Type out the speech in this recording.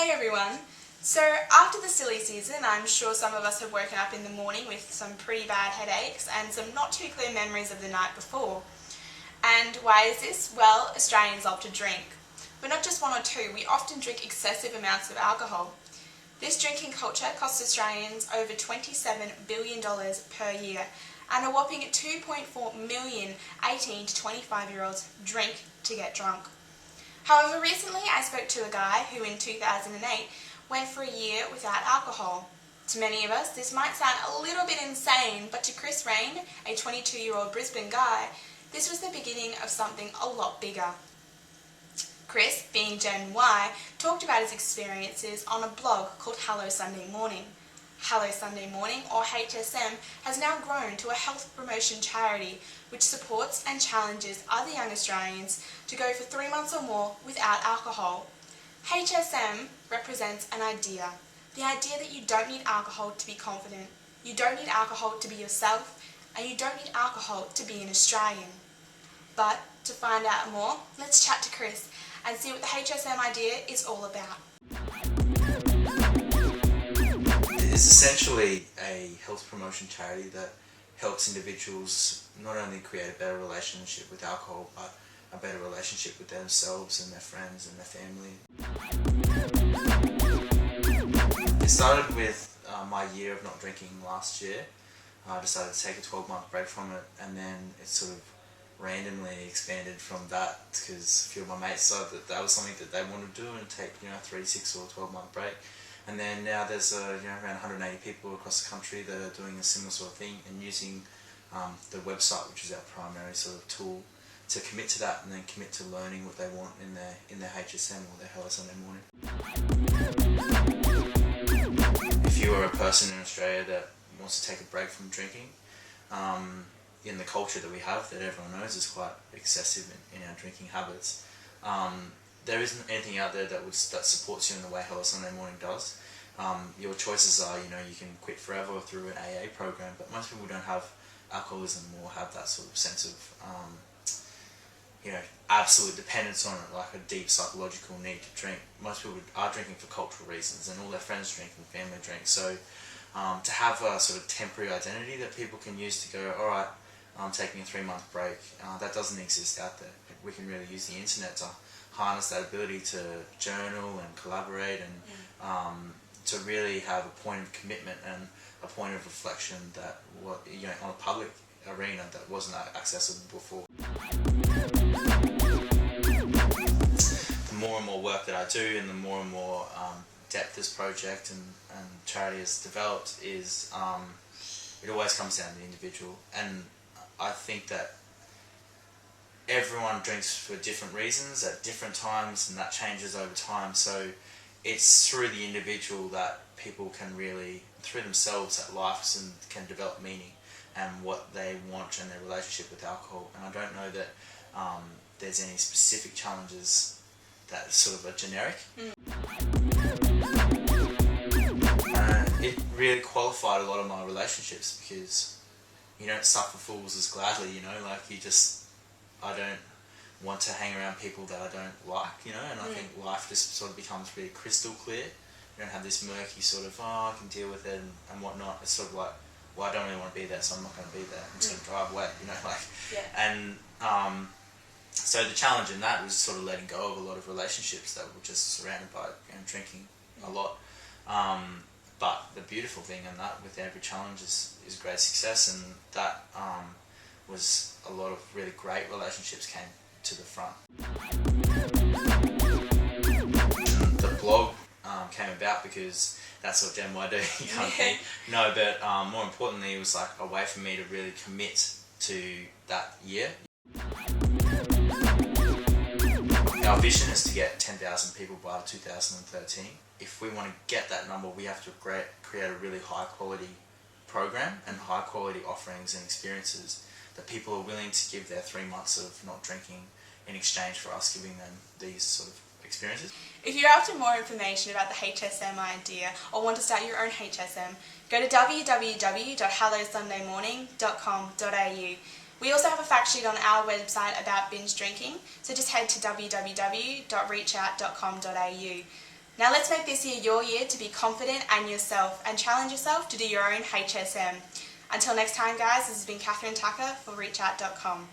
Hey everyone! So after the silly season, I'm sure some of us have woken up in the morning with some pretty bad headaches and some not too clear memories of the night before. And why is this? Well, Australians love to drink. But not just one or two, we often drink excessive amounts of alcohol. This drinking culture costs Australians over $27 billion per year, and a whopping 2.4 million 18 to 25-year-olds drink to get drunk. However, recently I spoke to a guy who in 2008 went for a year without alcohol. To many of us, this might sound a little bit insane, but to Chris Rain, a 22-year-old Brisbane guy, this was the beginning of something a lot bigger. Chris, being Gen Y, talked about his experiences on a blog called Hello Sunday Morning. Hello Sunday Morning, or HSM, has now grown to a health promotion charity which supports and challenges other young Australians to go for 3 months or more without alcohol. HSM represents an idea, the idea that you don't need alcohol to be confident, you don't need alcohol to be yourself, and you don't need alcohol to be an Australian. But to find out more, let's chat to Chris and see what the HSM idea is all about. It's essentially a health promotion charity that helps individuals not only create a better relationship with alcohol, but a better relationship with themselves and their friends and their family. It started with my year of not drinking last year. I decided to take a 12-month break from it, and then it sort of randomly expanded from that because a few of my mates decided that was something that they wanted to do and take 3, 6 or 12-month break. And then now there's around 180 people across the country that are doing a similar sort of thing and using the website, which is our primary sort of tool, to commit to that and then commit to learning what they want in their HSM or their Hello Sunday Morning. If you are a person in Australia that wants to take a break from drinking, in the culture that we have, that everyone knows is quite excessive in our drinking habits, there isn't anything out there that supports you in the way Hello Sunday Morning does. Your choices are, you can quit forever through an AA program, but most people don't have alcoholism or have that sort of sense of, absolute dependence on it, like a deep psychological need to drink. Most people are drinking for cultural reasons, and all their friends drink and family drink. So to have a sort of temporary identity that people can use to go, alright, I'm taking a 3-month break, that doesn't exist out there. We can really use the internet to harness that ability to journal and collaborate and to really have a point of commitment and a point of reflection that on a public arena that wasn't accessible before. The more and more work that I do and the more and more depth this project and charity has developed is it always comes down to the individual, and I think that everyone drinks for different reasons at different times, and that changes over time. So it's through the individual that people can really, through themselves, that life can develop meaning and what they want in their relationship with alcohol. And I don't know that there's any specific challenges that sort of are generic. It really qualified a lot of my relationships because you don't suffer fools as gladly, I don't want to hang around people that I don't like, and I think life just sort of becomes really crystal clear. You don't have this murky sort of, I can deal with it and whatnot. It's sort of like, well, I don't really want to be there, so I'm not going to be there. I'm just going to drive away, Yeah. And so the challenge in that was sort of letting go of a lot of relationships that were just surrounded by drinking a lot. But the beautiful thing in that, with every challenge, is great success, and that was a lot of really great relationships came to the front. The blog came about because that's what Gen Y do, kind of thing. No, but more importantly, it was like a way for me to really commit to that year. Our vision is to get 10,000 people by 2013. If we want to get that number, we have to create a really high quality program and high quality offerings and experiences that people are willing to give their 3 months of not drinking in exchange for us giving them these sort of experiences. If you're after more information about the HSM idea or want to start your own HSM, go to www.hellosundaymorning.com.au. We also have a fact sheet on our website about binge drinking, so just head to www.reachout.com.au. Now let's make this year your year to be confident and yourself and challenge yourself to do your own HSM. Until next time guys, this has been Catherine Tucker for ReachOut.com.